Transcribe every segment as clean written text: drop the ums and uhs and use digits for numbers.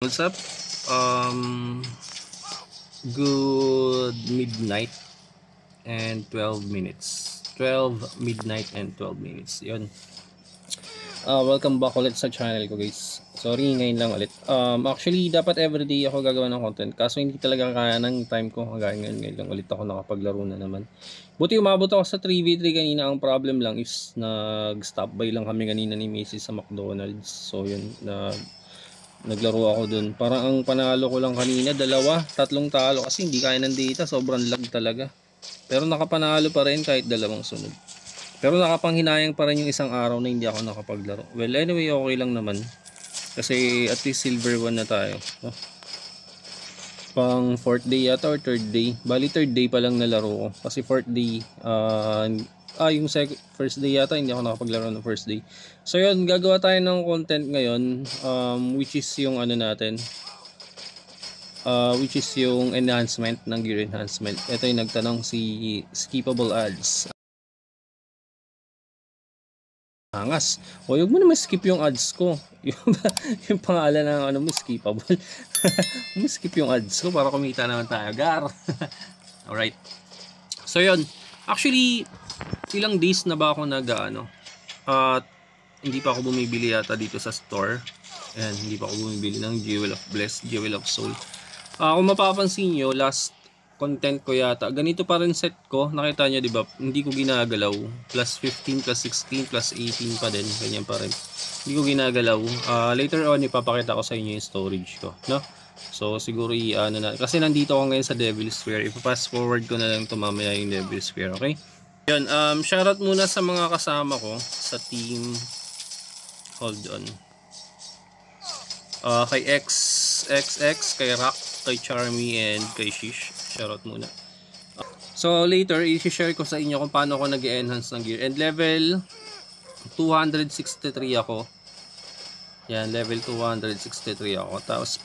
What's up? Good midnight and 12 minutes. 12 midnight and 12 minutes. Yun. Welcome back ulit sa channel ko, guys. Sorry, ngayon lang ulit. Actually, dapat everyday ako gagawa ng content. Kaso hindi talaga kaya ng time ko. Hanggang ngayon lang ulit ako nakapaglaro na naman. Buti umabot ako sa 3v3 kanina. Ang problem lang is nag-stop by lang kami kanina ni Macy's sa McDonald's. So yun, naglaro ako dun. Parang ang panalo ko lang kanina, 2, 3 talo. Kasi hindi kaya ng data, sobrang lag talaga. Pero nakapanalo pa rin kahit 2 sunod. Pero nakapanghinayang pa rin yung isang araw na hindi ako nakapaglaro. Well, anyway, okay lang naman. Kasi at least silver 1 na tayo. Pang 4th day yata or 3rd day. Bali 3rd day pa lang nalaro ko. Kasi 4th day, yung first day yata hindi ako nakapaglaro ng first day. So yun, gagawa tayo ng content ngayon, which is yung ano natin, which is yung enhancement ng gear enhancement. Ito yung nagtanong si skippable ads. Angas. O huwag mo naman skip yung ads ko. Yung pangalan ng ano mo, skippable. Skip yung ads ko para kumita naman tayo. Gar. Alright. So yun. Actually, ilang days na ba ako nag-ano? Hindi pa ako bumibili yata dito sa store. Ayan, hindi pa ako bumibili ng Jewel of Bless, Jewel of Soul. Kung mapapansin nyo, last content ko yata, ganito pa rin set ko. Nakita nyo, diba? Hindi ko ginagalaw. Plus 15, plus 16, plus 18 pa din. Ganyan pa rin. Hindi ko ginagalaw. Later on, ipapakita ko sa inyo yung storage ko. No? So, siguro ano na. Kasi nandito ako ngayon sa Devil's Square. Ipa-pass forward ko na lang ito mamaya yung Devil's Square. Okay? Yun. Shoutout muna sa mga kasama ko sa team. Hold on. Kay XX, kay Rock, kay Charmy, and kay Shish. Shoutout muna. So later, i-share ko sa inyo kung paano ako nag-enhance ng gear. And level 263 ako. Yan, level 263 ako. Tapos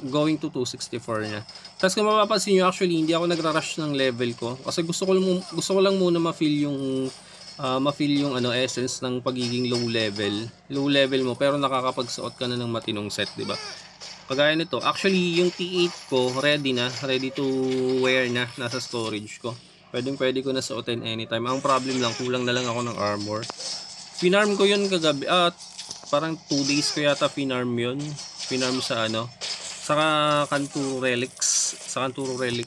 going to 264 na. Tapos kung mapapansin nyo, actually hindi ako nagra-rush ng level ko. Kasi gusto ko lang muna ma-feel yung ano, essence ng pagiging low level mo, pero nakakapagsuot ka na ng matinong set, di ba? Kagaya nito, actually yung T8 ko ready to wear na, nasa storage ko. Pwede ko na suotin anytime. Ang problem lang, kulang na lang ako ng armor. Finarm ko yun kagabi, parang 2 days ko yata finarm yun. Finarm sa ano, sa Kanturo Relics,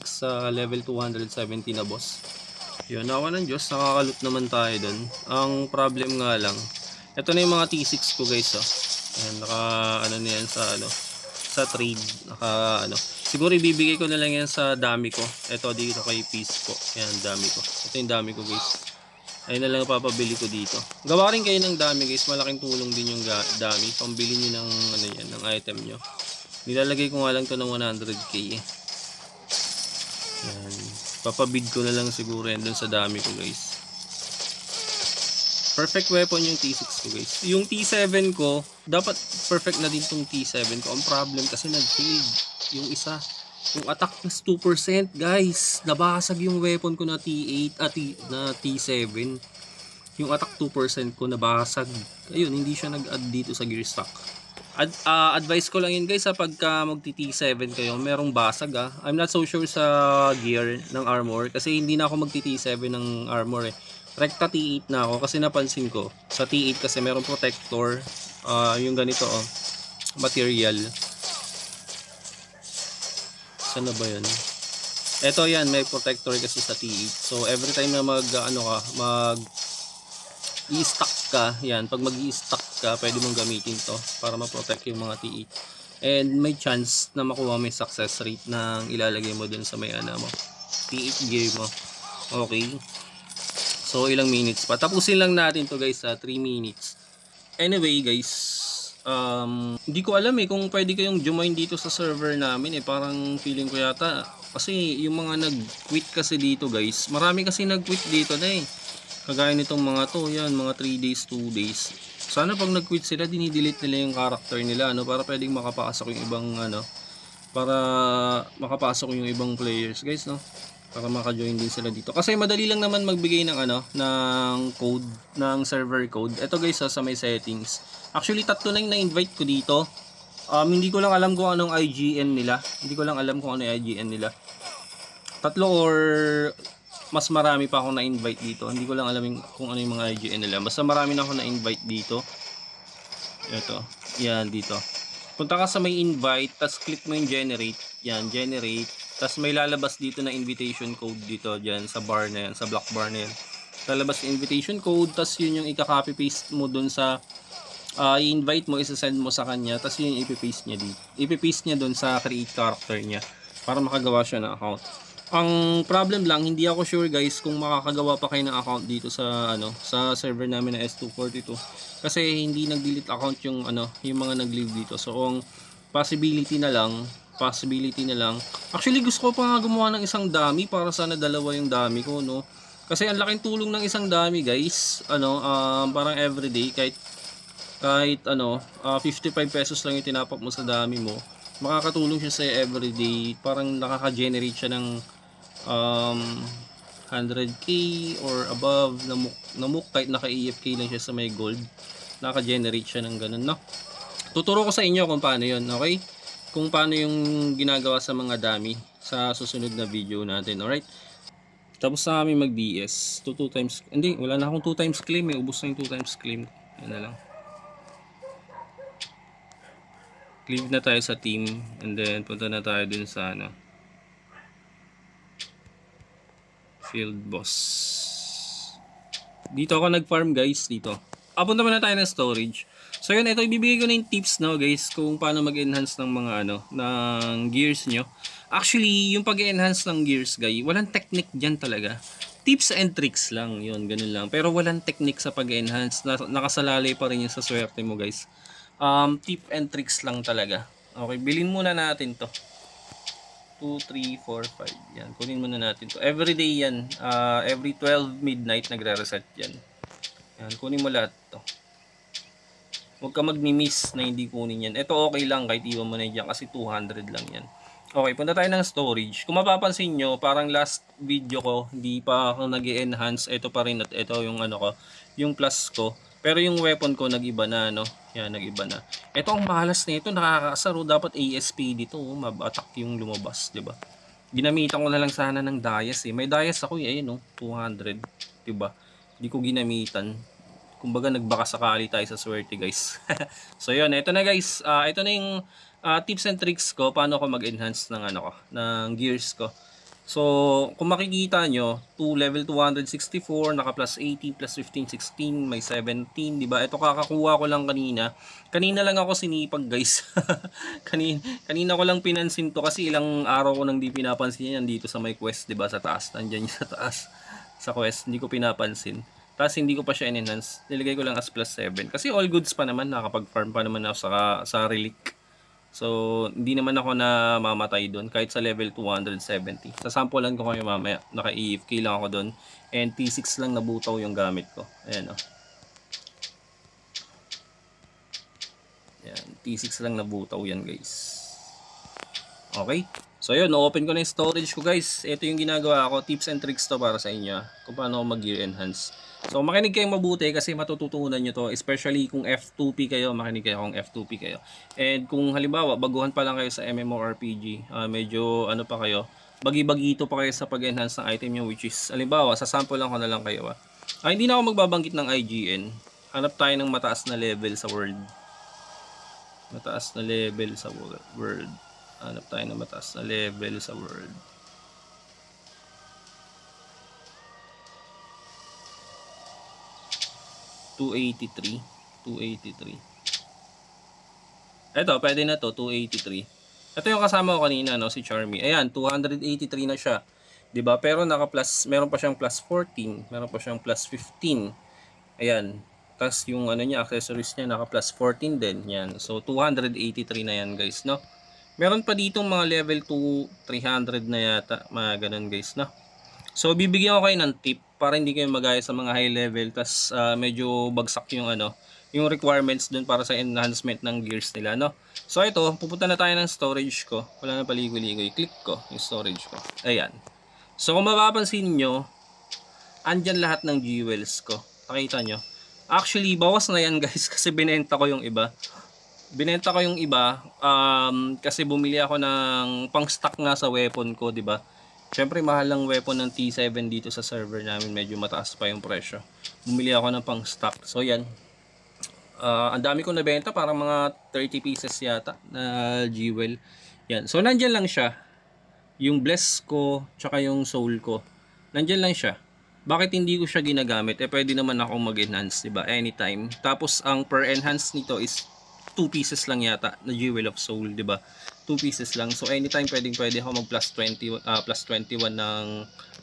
sa level 270 na boss. Yun, nawa ng Diyos, nakakalot naman tayo dun. Ang problem nga lang, ito na yung mga T6 ko, guys. Ayan, ano na yan sa trade, siguro ibibigay ko na lang yan sa dami ko. Ito dito kay Peace po. Yan, dami ko. Ito yung dami ko, guys. Ayun na lang papabili ko dito. Gawa rin kayo ng dami, guys. Malaking tulong din yung dami. Pambili nyo ng ng item nyo. Nilalagay ko nga lang to ng 100k eh. Yan. Papabid ko na lang siguro yan dun sa dami ko, guys. Perfect weapon yung T6 ko, guys. Yung T7 ko, dapat perfect na din tong T7 ko. Ang problem kasi nag-fail yung isa. Yung attack plus 2%, guys. Nabasag yung weapon ko na T8 na T7. Yung attack 2% ko nabasag. Ayun, hindi siya nag-add dito sa gear stock. Advice ko lang yun, guys, pagka magti-T7 kayo, merong basag I'm not so sure sa gear ng armor kasi hindi na ako magti-T7 ng armor eh. Rekta T8 na ako kasi napansin ko sa T8 kasi merong protector, yung ganito material. Saan na ba yun? Eto yan, may protector kasi sa T8. So every time na i-stack ka, yan, pag mag-i-stack ka, pwede mong gamitin to para ma-protect yung mga T8. And may chance na makuha mo yung success rate ng ilalagay mo dun sa may mo, T8 gear mo. Okay. So ilang minutes pa. Tapusin lang natin to, guys, 3 minutes. Anyway, guys, hindi ko alam kung pwede kayong join dito sa server namin Parang feeling ko yata kasi yung mga nag-quit kasi dito, guys. Marami kasi nag-quit dito na Kagaya nitong mga to, yan, mga 3 days, 2 days. Sana pag nag-quit sila, dinidelete nila yung character nila, para pwedeng makapasok yung ibang para makapasok yung ibang players, guys, no? Para maka-join din sila dito. Kasi madali lang naman magbigay ng ng code, ng server code. Ito, guys, sa may settings. Actually, 3 lang na-invite ko dito. Hindi ko lang alam kung anong IGN nila. Hindi ko lang alam kung ano yung IGN nila. 3 or mas marami pa akong na-invite dito. Hindi ko lang alam kung ano yung mga IGN nila. Basta marami na ako na-invite dito. Ito. Yan, dito. Punta ka sa may invite, tas click mo yung generate. Yan, generate. Tas may lalabas dito na invitation code dito, dyan, sa bar na yan, sa black bar na yan. Lalabas yung invitation code, tas yun yung ika-copy paste mo dun sa i-invite mo, isa-send mo sa kanya, tas yun yung ipipaste niya dito. Ipipaste niya dun sa create character niya para makagawa siya ng account. Ang problem lang, hindi ako sure guys kung makakagawa pa kayo ng account dito sa sa server namin na S242 kasi hindi nag-delete account yung yung mga nag-leave dito. So ang possibility na lang. Actually gusto ko pa nga gumawa ng isang dummy para sana dalawa yung dummy ko, no. Kasi ang laking tulong ng isang dummy, guys. Parang everyday kahit 55 pesos lang yung tinapap mo sa dummy mo. Makakatulong siya sa everyday. Parang nakaka-generate siya ng 100k or above na muk kahit naka-EFK lang siya sa may gold. Naka-generate siya ng ganun, no? Tuturo ko sa inyo kung paano yun, okay? Kung paano yung ginagawa sa mga dummy sa susunod na video natin, alright? Tapos na kami mag-DS. 2 times, hindi, wala na akong 2 times claim, ubos na yung 2 times claim. Yan na lang. Leave na tayo sa team and then punta na tayo dun sa field boss. Dito ako nag-farm, guys, dito. Punta muna tayo ng storage. So yun, ito ibibigay ko na yung tips, no, guys, kung paano mag-enhance ng mga ng gears nyo. Actually, yung pag-enhance ng gears, guys, walang technique dyan talaga. Tips and tricks lang, yun, ganun lang. Pero walang technique sa pag-enhance. Nakasalalay pa rin yun sa swerte mo, guys. Tip and tricks lang talaga. Okay, bilhin muna natin to. 2, 3, 4, 5. Yan, kunin muna natin to. Everyday yan. Every 12 midnight nagre-reset yan. Yan, kunin mo lahat to. Huwag ka mag-miss na hindi kunin yan. Ito okay lang kahit iwan mo na yan kasi 200 lang yan. Okay, punta tayo ng storage. Kung mapapansin nyo, parang last video ko, hindi pa ako nag-enhance. Ito pa rin at ito yung ko, yung plus ko. Pero yung weapon ko nag-iba na, Yan, nag-iba na. Ito ang mahalas nito, nakakasaro. Dapat ASP dito, mab-attack yung lumabas, 'di ba? Ginamitan ko na lang sana ng Dias eh. May Dias ako eh, 200, 'di ba? Hindi ko ginamitan. Kumbaga nagbaka sakali tayo sa swerte, guys. So 'yun, ito na guys. Ito na yung tips and tricks ko paano ako mag-enhance ng ng gears ko. So, kung makikita nyo, level 264, naka plus 80, plus 15, 16, may 17, diba? Ito kakakuha ko lang kanina. Kanina lang ako sinipag, guys. kanina ko lang pinansin to kasi ilang araw ko nang di pinapansin yan dito sa may quest, diba? Sa taas, nandyan yung sa taas. Sa quest, hindi ko pinapansin. Tapos hindi ko pa siya in-enhance. Nilagay ko lang as plus 7. Kasi all goods pa naman, nakapag-farm pa naman ako sa relic. So, hindi naman ako na mamatay doon kahit sa level 270. Sasampulan ko kayo mamaya. Naka-EFK lang ako doon. And T6 lang nabutaw yung gamit ko. Ayan, Ayan, T6 lang nabutaw yan, guys. Okay? So, yun. Na-open ko na yung storage ko, guys. Ito yung ginagawa ko. Tips and tricks to para sa inyo. Kung paano ako mag-gear enhance. So, makinig kayong mabuti kasi matututunan nyo to. Especially kung F2P kayo, makinig kayo kung F2P kayo. And kung halimbawa, baguhan pa lang kayo sa MMORPG, medyo pa kayo, bagi-bagito pa kayo sa pag-enhance ng item nyo, which is, halimbawa, sasample lang ko na lang kayo. Hindi na ako magbabanggit ng IGN. Hanap tayo ng mataas na level sa world. Mataas na level sa world. Hanap tayo ng mataas na level sa world. $283. Ito, pwede na to, 283. Ito yung kasama ko kanina, si Charmy. Ayan, 283 na siya. 'Di ba? Pero naka-plus, meron pa siyang plus 14, meron pa siyang plus 15. Ayan. Tapos yung niya, accessories niya naka-plus 14 din. Yan. So 283 na yan, guys, no? Meron pa ditong mga level 2, 300 na yata, mga ganun, guys, no? So bibigyan ko kayo ng tip para hindi kayo magaya sa mga high level tas medyo bagsak yung yung requirements dun para sa enhancement ng gears nila, no? So ito, pupunta na tayo ng storage ko. Wala na paligoy-ligoy. Click ko yung storage ko. Ayan. So kung mapapansin nyo, andyan lahat ng jewels ko. Nakita nyo? Actually, bawas na yan, guys, kasi binenta ko yung iba. binenta ko yung iba kasi bumili ako ng pang-stock nga sa weapon ko, 'di ba? Syempre mahal ang weapon ng T7 dito sa server namin, medyo mataas pa yung presyo. Bumili ako ng pang-stock. So yan. Ang dami kong nabenta, parang mga 30 pieces yata na jewel. Yan. So nandiyan lang siya. Yung bless ko, tsaka yung soul ko. Nandiyan lang siya. Bakit hindi ko siya ginagamit? Pwede naman akong mag-enhance, 'di ba? Anytime. Tapos ang per enhance nito is 2 pieces lang yata na jewel of soul, 'di ba? 2 pieces lang. So anytime pwede ako mag plus 20 plus 21 ng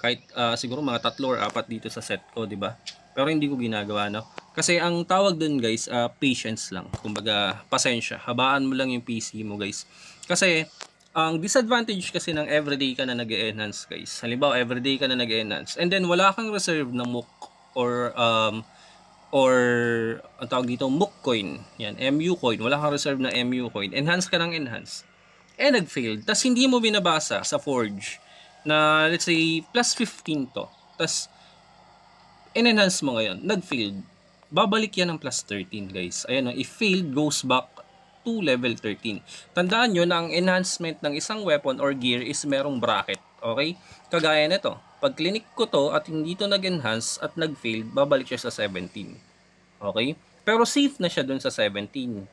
kahit siguro mga 3 or 4 dito sa set ko, 'di ba? Pero hindi ko ginagawa, no? Kasi ang tawag dun guys, patience lang. Kumbaga, pasensya. Habaan mo lang yung PC mo guys. Kasi ang disadvantage kasi ng everyday ka na nag-enhance guys. Halimbawa, everyday ka na nag-enhance and then wala kang reserve na MOOC or ang tawag dito MOOC coin. Yan, MU coin. Wala kang reserve na MU coin. Enhance ka ng enhance. Nag-failed. Tapos hindi mo binabasa sa Forge na let's say plus 15 to. Tapos in-enhance mo ngayon, nag-failed. Babalik yan ng plus 13 guys. Ayan, if failed, goes back to level 13. Tandaan nyo na ang enhancement ng isang weapon or gear is merong bracket. Okay? Kagaya nito. Pag clinic ko to at hindi to nag-enhance at nag-failed, babalik siya sa 17. Okay? Pero safe na siya dun sa 17.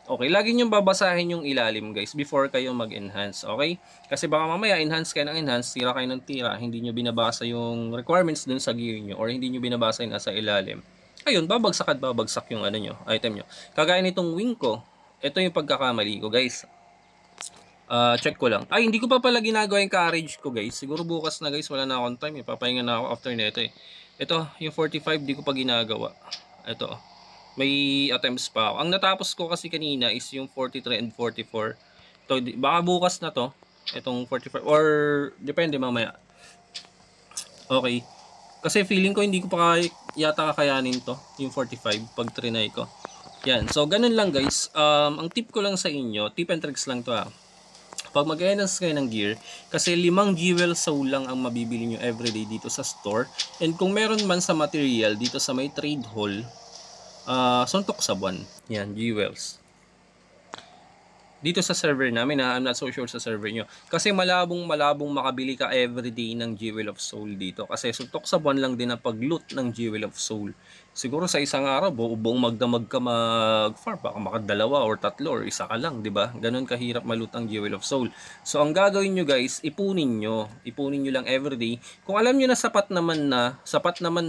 Okay, lagi nyo babasahin yung ilalim guys before kayo mag-enhance, okay? Kasi baka mamaya enhance kayo ng enhance, tira kayo ng tira, hindi nyo binabasa yung requirements dun sa gear nyo or hindi nyo binabasa yung nasa ilalim. Ayun, babagsak at babagsak yung ano nyo, item nyo. Kagaya nitong wing ko, ito yung pagkakamali ko guys. Check ko lang. Ay, hindi ko pa pala ginagawa yung carriage ko guys. Siguro bukas na guys, wala na akong time. Papahinga na ako after nito eh. Ito, yung 45 di ko pa ginagawa. Ito, may attempts pa ako. Ang natapos ko kasi kanina is yung 43 and 44. Ito, baka bukas na to. Itong 45 or depende mamaya. Okay. Kasi feeling ko hindi ko pa yata kakayanin to, yung 45 pag trinay ko. Yan. So ganun lang guys. Ang tip ko lang sa inyo, tip and tricks lang to Pag mag-enhance kayo ng gear, kasi 5 jewel soul lang ang mabibili nyo everyday dito sa store. And kung meron man sa material dito sa may trade hall, suntok sa buwan. Yan, jewels. Dito sa server namin, I'm not so sure sa server nyo. Kasi malabong makabili ka everyday ng Jewel of Soul dito. Kasi suntok sa buwan lang din ang pag-loot ng Jewel of Soul. Siguro sa isang araw, buong magdamag ka mag-farm. Baka makadalawa or tatlo or isa ka lang, di ba? Ganon kahirap ma-loot ang Jewel of Soul. So, ang gagawin nyo guys, ipunin nyo lang everyday. Kung alam nyo na sapat naman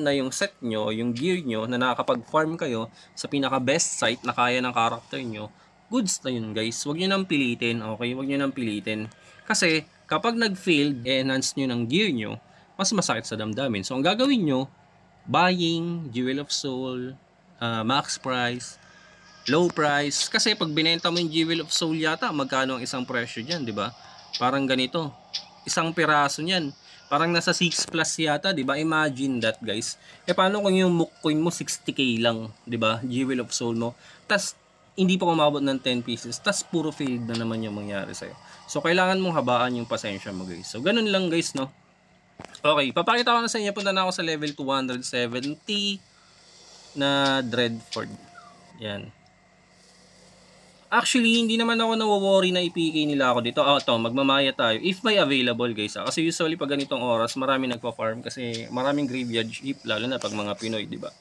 na yung set nyo, yung gear nyo, na nakakapag-farm kayo sa pinaka-best site na kaya ng character nyo, goods na yun guys. Huwag nyo nang pilitin, okay? Huwag nyo nang pilitin. Kasi kapag nag-failed, enhance nyo ng gear nyo, mas masakit sa damdamin. So ang gagawin nyo, buying, Jewel of Soul, max price, low price. Kasi pag binenta mo yung Jewel of Soul yata, magkano ang isang presyo dyan, di ba? Parang ganito. Isang piraso niyan. Parang nasa 6 plus yata, di ba? Imagine that guys. Paano kung yung MOOC coin mo 60k lang, di ba? Jewel of Soul mo. Tas hindi pa umabot ng 10 pieces, tas puro failed na naman yung mangyari sa'yo. So, kailangan mong habaan yung pasensya mo, guys. So, ganun lang, guys, no? Okay, papakita ko na sa inyo. Punta na ako sa level 270 na Dreadford. Yan. Actually, hindi naman ako nawo-worry na i-PK nila ako dito. Ito, magmamaya tayo. If may available, guys. Kasi usually, pag ganitong oras, marami nagpa-farm. Kasi maraming graveyard sheep, lalo na pag mga Pinoy, di ba?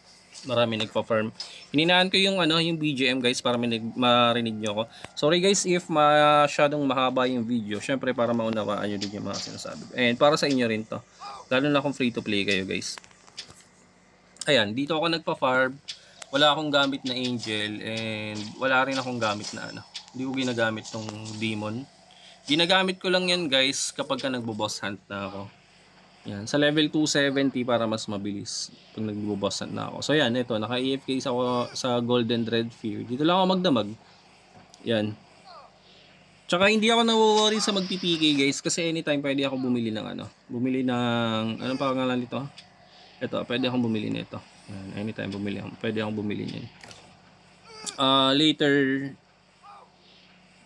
Marami nagpa-farm. Hininaan ko yung yung BGM guys para marinig nyo ako. Sorry guys if masyadong mahaba yung video. Syempre para maunawaan nyo din yung mga sinasabi. And para sa inyo rin to. Lalo na kung free to play kayo guys. Ayan, dito ako nagpa-farm. Wala akong gamit na angel and wala rin akong gamit na Hindi ko ginagamit tong demon. Ginagamit ko lang yan guys kapag ka nagbo-boss hunt na ako. Yan, sa level 270 para mas mabilis pag nagbo-boss na ako. So yan, ito, naka-AFK ako sa Golden Dread Fear. Dito lang ako magdamag. Yan. Tsaka hindi ako nawo-worry sa mag-PPK guys kasi anytime pwede ako bumili ng bumili ng, anong pangalan nito? Ito, pwede akong bumili nito. Yan, anytime pwede akong bumili niyan. Later,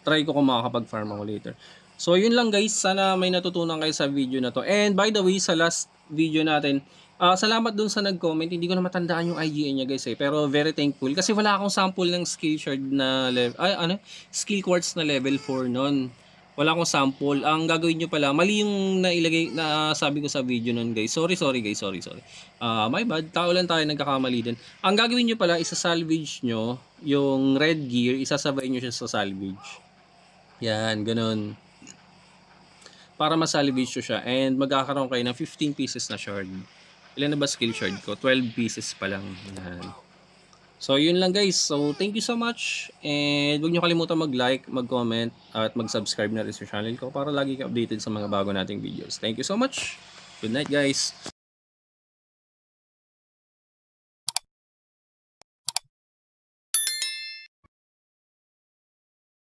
try ko kung makakapag-farm ako later. So yun lang guys, sana may natutunan kayo sa video na to. And by the way, sa last video natin, salamat dun sa nag-comment. Hindi ko na matandaan yung IGN niya guys pero very thankful kasi wala akong sample ng skill shard na skill quartz na level 4 nun. Wala akong sample. Ang gagawin nyo pala, mali yung nailagay na sabi ko sa video nun guys. Sorry guys, sorry. My bad, tao lang tayo, nagkakamali din. Ang gagawin nyo pala, isa-salvage nyo yung red gear, isasabay nyo siya sa salvage. Yan, ganun. Para masalvage nyo siya and magkakaroon kayo ng 15 pieces na shard. Ilan na ba skill shard ko? 12 pieces pa lang. Yan. So yun lang guys. So thank you so much and huwag nyo kalimutan mag-like, mag-comment at mag-subscribe na rin sa channel ko para lagi kayo updated sa mga bago nating videos. Thank you so much. Good night guys.